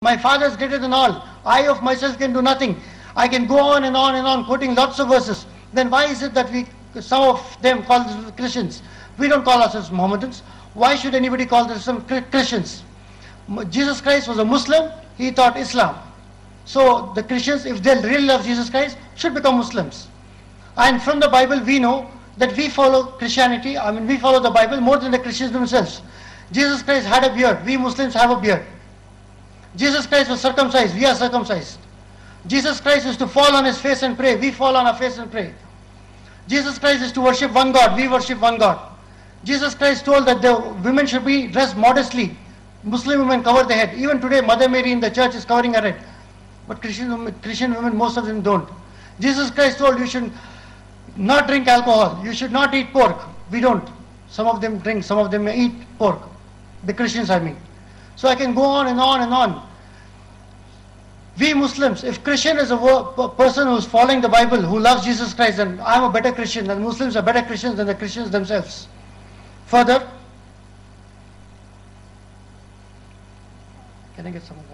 My Father is greater than all. I of myself can do nothing. I can go on and on and on quoting lots of verses. Then why is it that some of them call us Christians? We don't call ourselves Mohammedans. Why should anybody call themselves Christians? Jesus Christ was a Muslim. He taught Islam. So the Christians, if they really love Jesus Christ, should become Muslims. And from the Bible we know that we follow Christianity, we follow the Bible more than the Christians themselves. Jesus Christ had a beard. We Muslims have a beard. Jesus Christ was circumcised. We are circumcised. Jesus Christ is to fall on his face and pray. We fall on our face and pray. Jesus Christ is to worship one God. We worship one God. Jesus Christ told that the women should be dressed modestly. Muslim women cover their head. Even today, Mother Mary in the church is covering her head. But Christian women, most of them don't. Jesus Christ told you should not drink alcohol. You should not eat pork. We don't. Some of them drink, some of them may eat pork. The Christians, I mean. So I can go on and on and on. We Muslims, if Christian is a person who is following the Bible, who loves Jesus Christ, then I am a better Christian, and Muslims are better Christians than the Christians themselves. Further, can I get some water?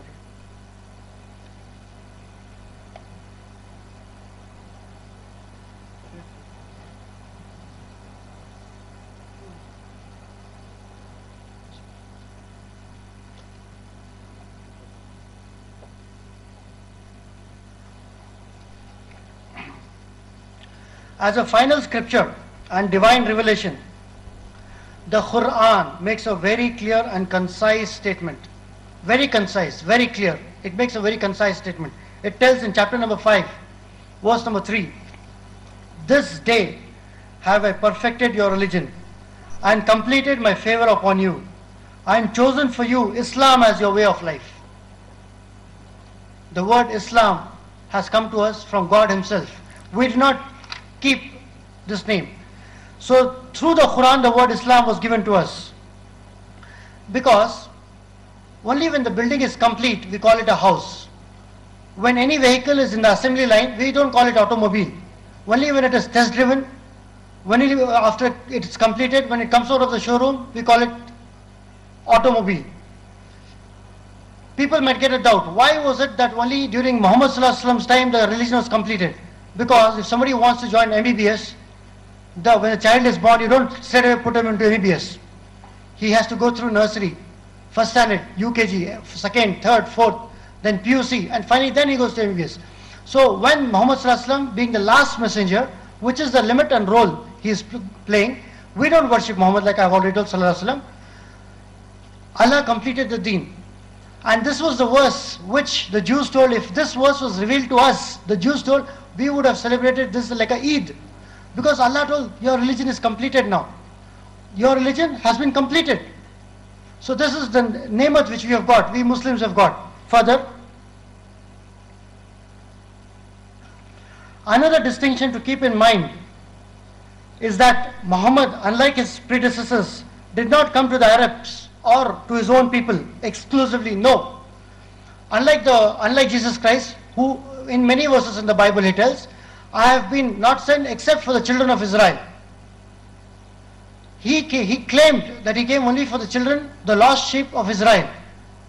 As a final scripture and divine revelation, the Quran makes a very clear and concise statement. Very concise, very clear. It makes a very concise statement. It tells in chapter number 5, verse number 3, "This day have I perfected your religion and completed my favor upon you. I am chosen for you Islam as your way of life." The word Islam has come to us from God himself. We did not keep this name. So through the Quran the word Islam was given to us. Because only when the building is complete we call it a house. When any vehicle is in the assembly line, we don't call it automobile. Only when it is test driven, after it is completed, when it comes out of the showroom, we call it automobile. People might get a doubt. Why was it that only during Muhammad Sallallahu Alaihi Wasallam's time the religion was completed? Because if somebody wants to join MBBS, when a child is born, you don't straight away put him into MBBS. He has to go through nursery, first standard, UKG, second, third, fourth, then PUC, and finally then he goes to MBBS. So when Muhammad Sallallahu Alaihi Wasallam, being the last messenger, which is the limit and role he is playing, we don't worship Muhammad like I've already told Sallallahu Alaihi Wasallam. Allah completed the deen. And this was the verse which the Jews told, if this verse was revealed to us, the Jews told, we would have celebrated this like a Eid. Because Allah told, your religion is completed now. Your religion has been completed. So this is the nemat which we have got, we Muslims have got. Further, another distinction to keep in mind is that Muhammad, unlike his predecessors, did not come to the Arabs or to his own people exclusively. No. Unlike Jesus Christ, who in many verses in the Bible he tells, I have been not sent except for the children of Israel. He claimed that he came only for the children, the lost sheep of Israel.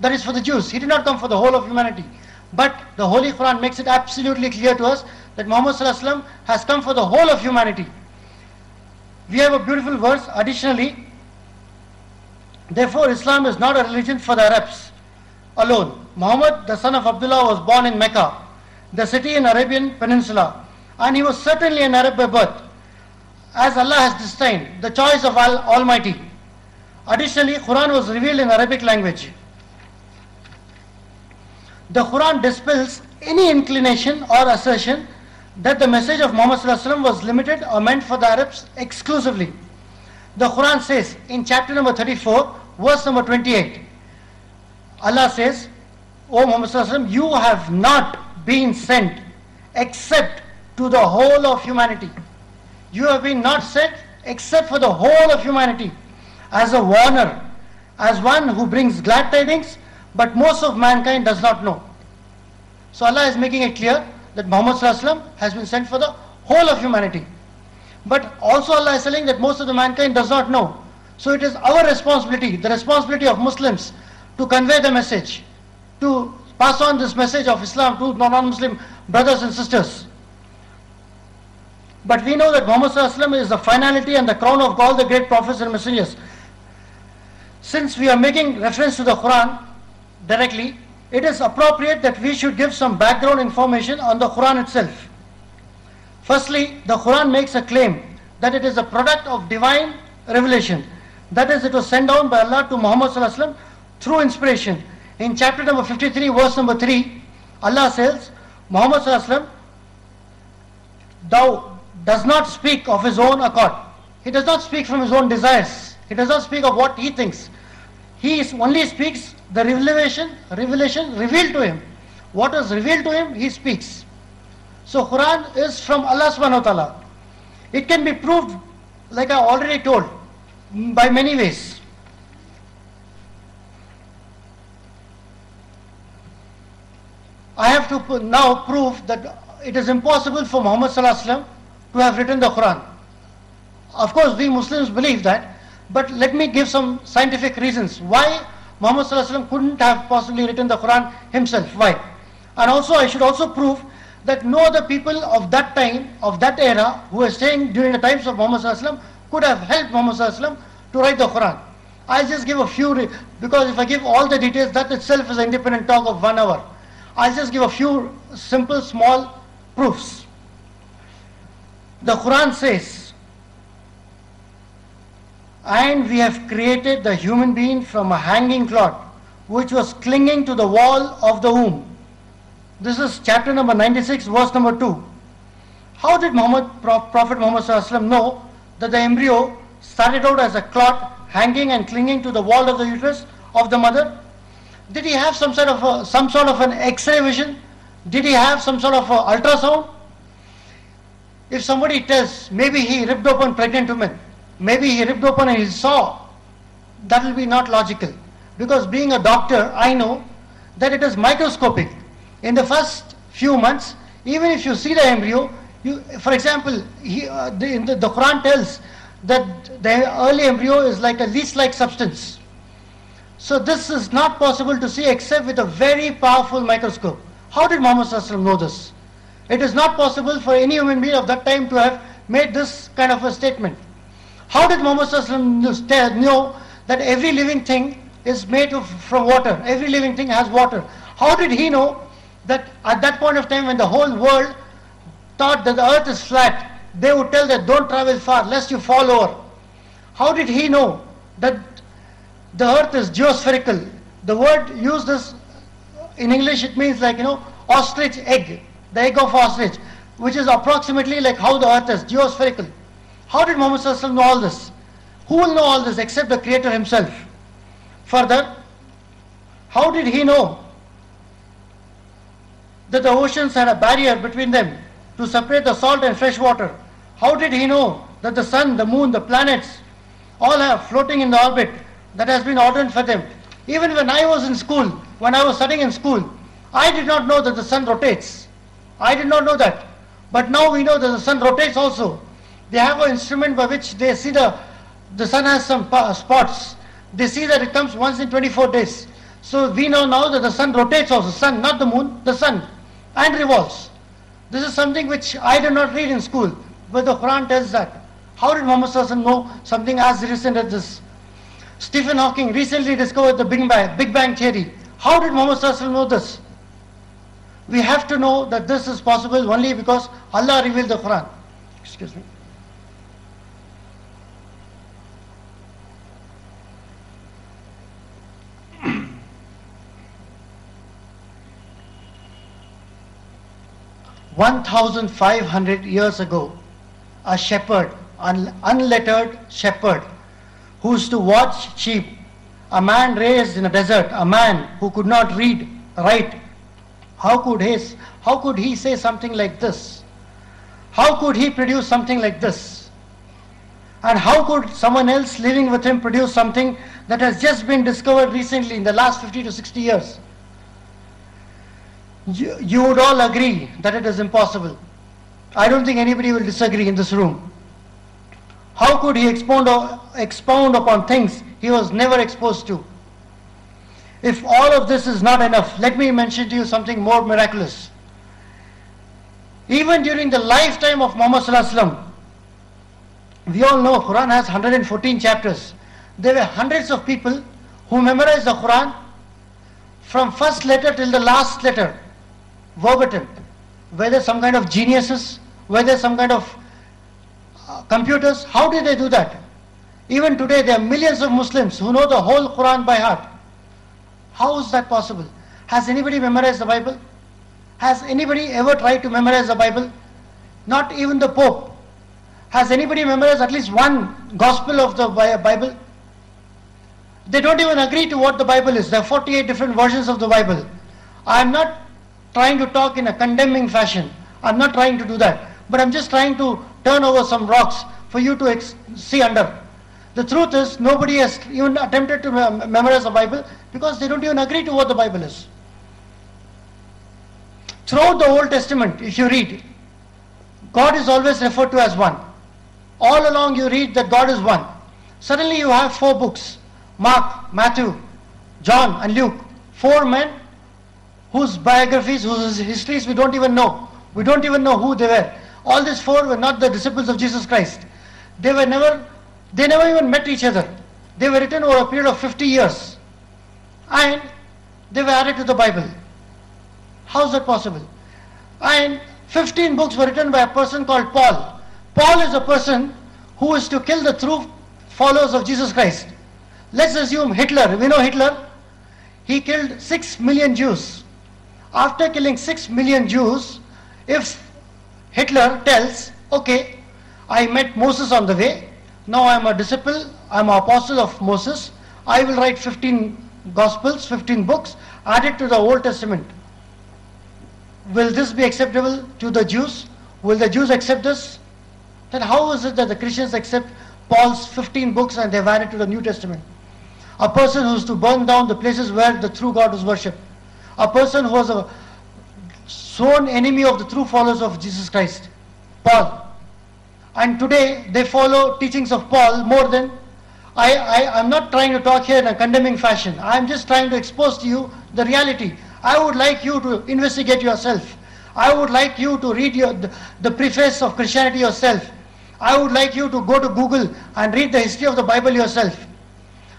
That is for the Jews. He did not come for the whole of humanity. But the Holy Quran makes it absolutely clear to us that Muhammad Sallallahu Alaihi Wasallam has come for the whole of humanity. We have a beautiful verse additionally. Therefore, Islam is not a religion for the Arabs alone. Muhammad, the son of Abdullah, was born in Mecca, the city in Arabian Peninsula, and he was certainly an Arab by birth, as Allah has destined, the choice of Almighty. Additionally, Quran was revealed in Arabic language. The Quran dispels any inclination or assertion that the message of Muhammad Sallallahu Alaihi Wasallam was limited or meant for the Arabs exclusively. The Quran says in chapter number 34, verse number 28, Allah says, O Muhammad Sallallahu Alaihi Wasallam, you have not been sent except to the whole of humanity. You have been not sent except for the whole of humanity, as a warner, as one who brings glad tidings, but most of mankind does not know. So Allah is making it clear that Muhammad Sallallahu Alaihi Wasallam has been sent for the whole of humanity. But also Allah is telling that most of the mankind does not know. So it is our responsibility, the responsibility of Muslims, to convey the message, to pass on this message of Islam to non-Muslim brothers and sisters. But we know that Muhammad Sallallahu Alaihi Wasallam is the finality and the crown of all the great prophets and messengers. Since we are making reference to the Quran directly, it is appropriate that we should give some background information on the Quran itself. Firstly, the Quran makes a claim that it is a product of divine revelation. That is, it was sent down by Allah to Muhammad Sallallahu Alaihi Wasallam through inspiration. In chapter number 53, verse number 3, Allah says, Muhammad Sallallahu Alaihi Wasallam, thou does not speak of his own accord. He does not speak from his own desires. He does not speak of what he thinks. He only speaks the revelation revealed to him. What is revealed to him, he speaks. So Quran is from Allah subhanahu wa ta'ala. It can be proved, like I already told, by many ways. I have to now prove that it is impossible for Muhammad Sallallahu Alaihi Wasallam to have written the Quran. Of course, we Muslims believe that, but let me give some scientific reasons why Muhammad Sallallahu Alaihi Wasallam couldn't have possibly written the Quran himself. Why? And also, I should also prove that no other people of that time, of that era, who were staying during the times of Muhammad Sallallahu Alaihi Wasallam, could have helped Muhammad Sallallahu Alaihi Wasallam to write the Quran. I'll just give a few, because if I give all the details, that itself is an independent talk of 1 hour. I'll just give a few simple, small proofs. The Quran says, and we have created the human being from a hanging cloth, which was clinging to the wall of the womb. This is chapter number 96, verse number 2. How did Prophet Muhammad Sallallahu Alaihi Wasallam know that the embryo started out as a clot hanging and clinging to the wall of the uterus of the mother? Did he have some sort of an X-ray vision? Did he have some sort of ultrasound? If somebody tells, maybe he ripped open pregnant women, maybe he ripped open and he saw, that will be not logical. Because being a doctor, I know that it is microscopic. In the first few months, even if you see the embryo, for example, the Quran tells that the early embryo is like a leech-like substance. So this is not possible to see except with a very powerful microscope. How did Muhammad Sallallahu Alaihi Wasallam know this? It is not possible for any human being of that time to have made this kind of a statement. How did Muhammad Sallallahu Alaihi Wasallam know that every living thing is made from water? Every living thing has water. How did he know that at that point of time when the whole world thought that the earth is flat, they would tell that don't travel far lest you fall over? How did he know that the earth is geospherical? The word used is, in English it means like, ostrich egg, the egg of ostrich, which is approximately like how the earth is, geospherical. How did Muhammad Sallallahu Alaihi Wasallam know all this? Who will know all this except the Creator himself? Further, how did he know that the oceans had a barrier between them to separate the salt and fresh water? How did he know that the sun, the moon, the planets all have floating in the orbit that has been ordained for them? Even when I was in school, when I was studying in school, I did not know that the sun rotates. I did not know that. But now we know that the sun rotates also. They have an instrument by which they see the sun has some spots. They see that it comes once in 24 days. So we know now that the sun rotates also. Sun, not the moon, the sun, and revolves. This is something which I did not read in school, but the Quran tells that. How did Muhammad Sallallahu Alaihi Wasallam know something as recent as this? Stephen Hawking recently discovered the Big Bang theory. How did Muhammad Sallallahu Alaihi Wasallam know this? We have to know that this is possible only because Allah revealed the Quran. Excuse me. "1,500 years ago, a shepherd, an unlettered shepherd, who used to watch sheep, a man raised in a desert, a man who could not write. How could he say something like this? How could he produce something like this? And how could someone else living with him produce something that has just been discovered recently in the last 50 to 60 years? You would all agree that it is impossible. I don't think anybody will disagree in this room. How could he expound upon things he was never exposed to? If all of this is not enough, let me mention to you something more miraculous. Even during the lifetime of Muhammad Sallallahu Alaihi Wasallam, we all know Quran has 114 chapters. There were hundreds of people who memorized the Quran from first letter till the last letter, verbatim. Whether some kind of geniuses, whether some kind of computers, how did they do that? Even today there are millions of Muslims who know the whole Quran by heart. How is that possible? Has anybody memorized the Bible? Has anybody ever tried to memorize the Bible? Not even the Pope. Has anybody memorized at least one gospel of the Bible? They don't even agree to what the Bible is. There are 48 different versions of the Bible. I am not trying to talk in a condemning fashion. I'm not trying to do that. But I'm just trying to turn over some rocks for you to see under. The truth is, nobody has even attempted to memorize the Bible because they don't even agree to what the Bible is. Throughout the Old Testament, if you read, God is always referred to as one. All along you read that God is one. Suddenly you have 4 books, Mark, Matthew, John and Luke. 4 men whose biographies, whose histories we don't even know. We don't even know who they were. All these 4 were not the disciples of Jesus Christ. They never even met each other. They were written over a period of 50 years. And they were added to the Bible. How is that possible? And 15 books were written by a person called Paul. Paul is a person who is to kill the true followers of Jesus Christ. Let's assume Hitler. We know Hitler. He killed 6 million Jews. After killing 6 million Jews, if Hitler tells, okay, I met Moses on the way, now I am a disciple, I am an apostle of Moses, I will write 15 Gospels, 15 books, added to the Old Testament. Will this be acceptable to the Jews? Will the Jews accept this? Then how is it that the Christians accept Paul's 15 books and they've added to the New Testament? A person who is to burn down the places where the true God was worshipped. A person who was a sworn enemy of the true followers of Jesus Christ, Paul. And today they follow teachings of Paul more than... I'm not trying to talk here in a condemning fashion. I'm just trying to expose to you the reality. I would like you to investigate yourself. I would like you to read the preface of Christianity yourself. I would like you to go to Google and read the history of the Bible yourself.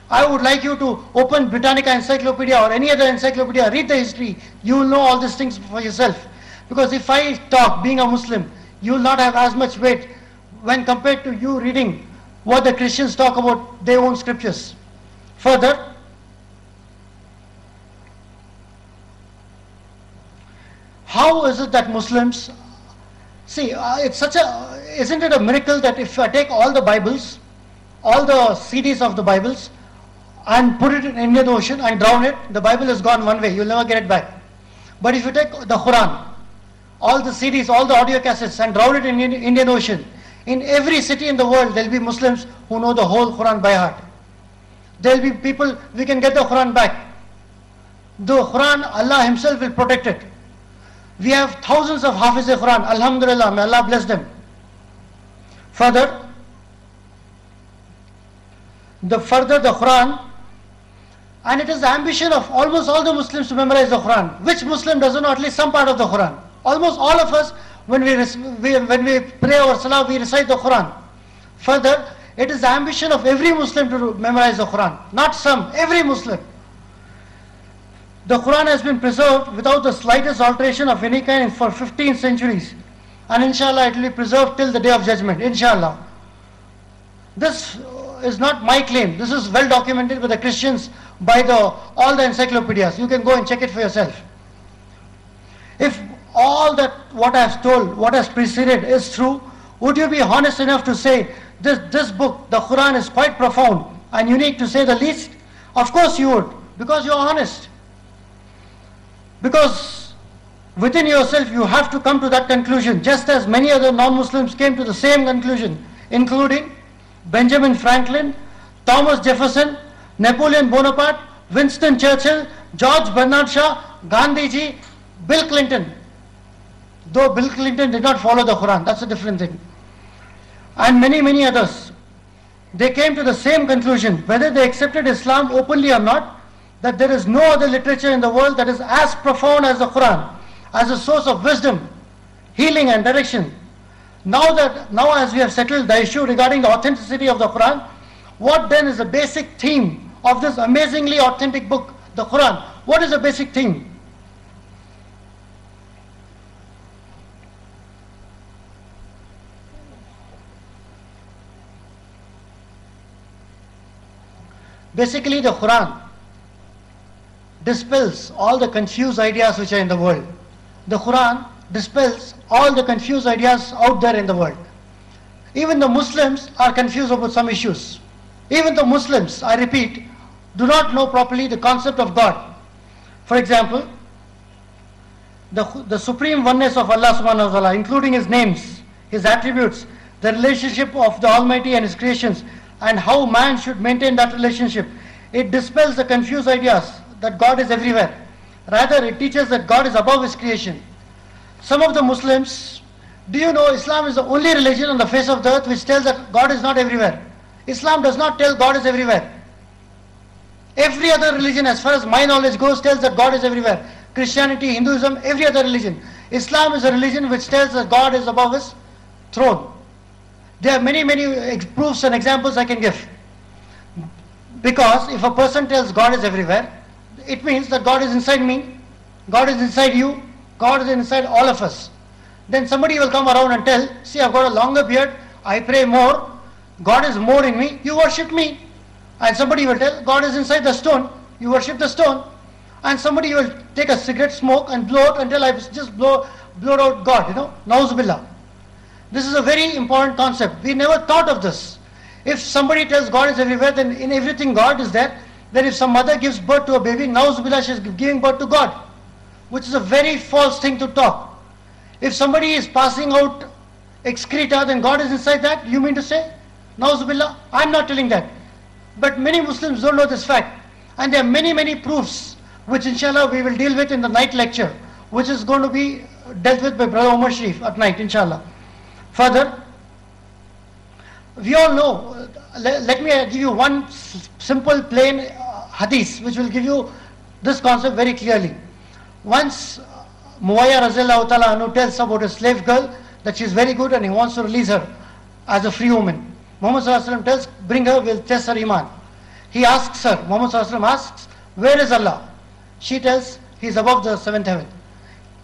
I would like you to open Britannica Encyclopedia or any other encyclopedia, read the history. You will know all these things for yourself. Because if I talk, being a Muslim, you will not have as much weight when compared to you reading what the Christians talk about their own scriptures. Further, how is it that Muslims, see, isn't it a miracle that if I take all the Bibles, all the CDs of the Bibles, and put it in Indian Ocean and drown it, the Bible is gone one way, you'll never get it back. But if you take the Quran, all the CDs, all the audio cassettes and drown it in Indian Ocean, in every city in the world there will be Muslims who know the whole Quran by heart. There will be people, we can get the Quran back. The Quran, Allah Himself will protect it. We have thousands of Hafiz Quran, Alhamdulillah, may Allah bless them. Further, the Quran, and it is the ambition of almost all the Muslims to memorize the Quran. Which Muslim doesn't know at least some part of the Quran? Almost all of us, when we pray our salah, we recite the Quran. Further, it is the ambition of every Muslim to memorize the Quran. Not some, every Muslim. The Quran has been preserved without the slightest alteration of any kind for 15 centuries. And inshallah it will be preserved till the day of judgment, inshallah. This is not my claim. This is well documented by the Christians, by all the encyclopedias. You can go and check it for yourself. If all that what I have told, what has preceded is true, would you be honest enough to say this book, the Quran, is quite profound and unique to say the least? Of course you would, because you are honest. Because within yourself you have to come to that conclusion, just as many other non-Muslims came to the same conclusion, including Benjamin Franklin, Thomas Jefferson, Napoleon Bonaparte, Winston Churchill, George Bernard Shaw, Gandhiji, Bill Clinton. Though Bill Clinton did not follow the Quran, that's a different thing. And many, many others. They came to the same conclusion. Whether they accepted Islam openly or not, that there is no other literature in the world that is as profound as the Quran, as a source of wisdom, healing and direction. Now as we have settled the issue regarding the authenticity of the Quran, what then is the basic theme of this amazingly authentic book, the Quran? What is the basic theme? Basically, the Quran dispels all the confused ideas which are in the world. The Quran dispels all the confused ideas out there in the world. Even the Muslims are confused about some issues. Even the Muslims, I repeat, do not know properly the concept of God. For example, the supreme oneness of Allah subhanahu wa ta'ala, including His names, His attributes, the relationship of the Almighty and His creations, and how man should maintain that relationship. It dispels the confused ideas that God is everywhere. Rather, it teaches that God is above His creation. Some of the Muslims, do you know Islam is the only religion on the face of the earth which tells that God is not everywhere? Islam does not tell God is everywhere. Every other religion, as far as my knowledge goes, tells that God is everywhere. Christianity, Hinduism, every other religion. Islam is a religion which tells that God is above His throne. There are many proofs and examples I can give. Because if a person tells God is everywhere, it means that God is inside me, God is inside you, God is inside all of us. Then somebody will come around and tell, see, I've got a longer beard, I pray more, God is more in me, you worship me. And somebody will tell, God is inside the stone, you worship the stone. And somebody will take a cigarette smoke and blow it until I just blow out God, Nauzubillah. This is a very important concept. We never thought of this. If somebody tells God is everywhere, then in everything God is there. Then if some mother gives birth to a baby, Nauzubillah, she is giving birth to God, which is a very false thing to talk. If somebody is passing out excreta, then God is inside that, you mean to say? Nauzubillah, I am not telling that. But many Muslims don't know this fact. And there are many proofs, which inshallah we will deal with in the night lecture, which is going to be dealt with by Brother Omar Sharif at night, inshallah. Further, we all know, let me give you one simple plain hadith which will give you this concept very clearly. Once Muawiyah Raziyallahu Ta'ala Anhu tells about a slave girl that she is very good and he wants to release her as a free woman. Muhammad Sallallahu Alaihi Wasallam tells, bring her, we'll test her iman. He asks her, Muhammad Sallallahu Alaihi Wasallam asks, where is Allah? She tells, he is above the seventh heaven.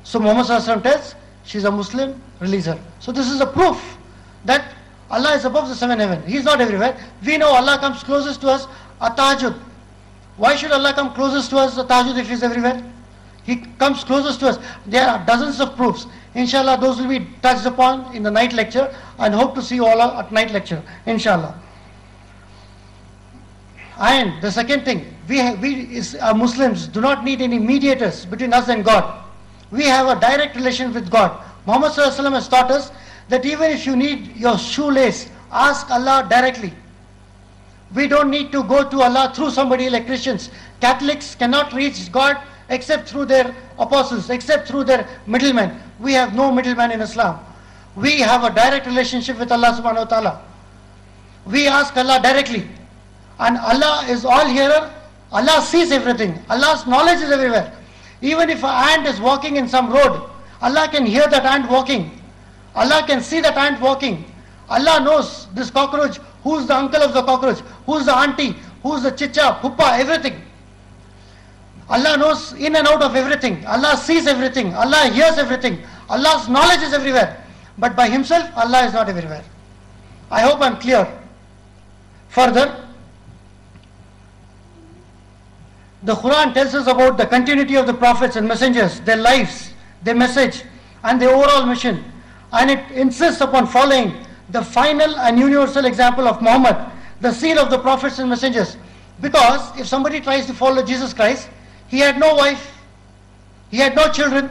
So Muhammad Sallallahu Alaihi Wasallam tells, she is a Muslim, release her. So this is a proof that Allah is above the seventh heaven. He is not everywhere. We know Allah comes closest to us at tahajjud. Why should Allah come closest to us at tahajjud if He is everywhere? He comes closest to us. There are dozens of proofs. Inshallah, those will be touched upon in the night lecture, and hope to see you all at night lecture. Inshallah. And the second thing, we Muslims do not need any mediators between us and God. We have a direct relation with God. Muhammad Sallallahu Alaihi Wasallam has taught us that even if you need your shoelace, ask Allah directly. We don't need to go to Allah through somebody like Christians. Catholics cannot reach God except through their apostles, except through their middlemen. We have no middleman in Islam. We have a direct relationship with Allah subhanahu wa ta'ala. We ask Allah directly. And Allah is all hearer. Allah sees everything. Allah's knowledge is everywhere. Even if an ant is walking in some road, Allah can hear that ant walking. Allah can see that ant walking. Allah knows this cockroach, who's the uncle of the cockroach, who's the auntie, who's the chicha, puppa, everything. Allah knows in and out of everything. Allah sees everything. Allah hears everything. Allah's knowledge is everywhere. But by Himself, Allah is not everywhere. I hope I'm clear. Further, the Quran tells us about the continuity of the prophets and messengers, their lives, their message, and their overall mission. And it insists upon following the final and universal example of Muhammad, the seal of the prophets and messengers. Because if somebody tries to follow Jesus Christ, He had no wife, He had no children,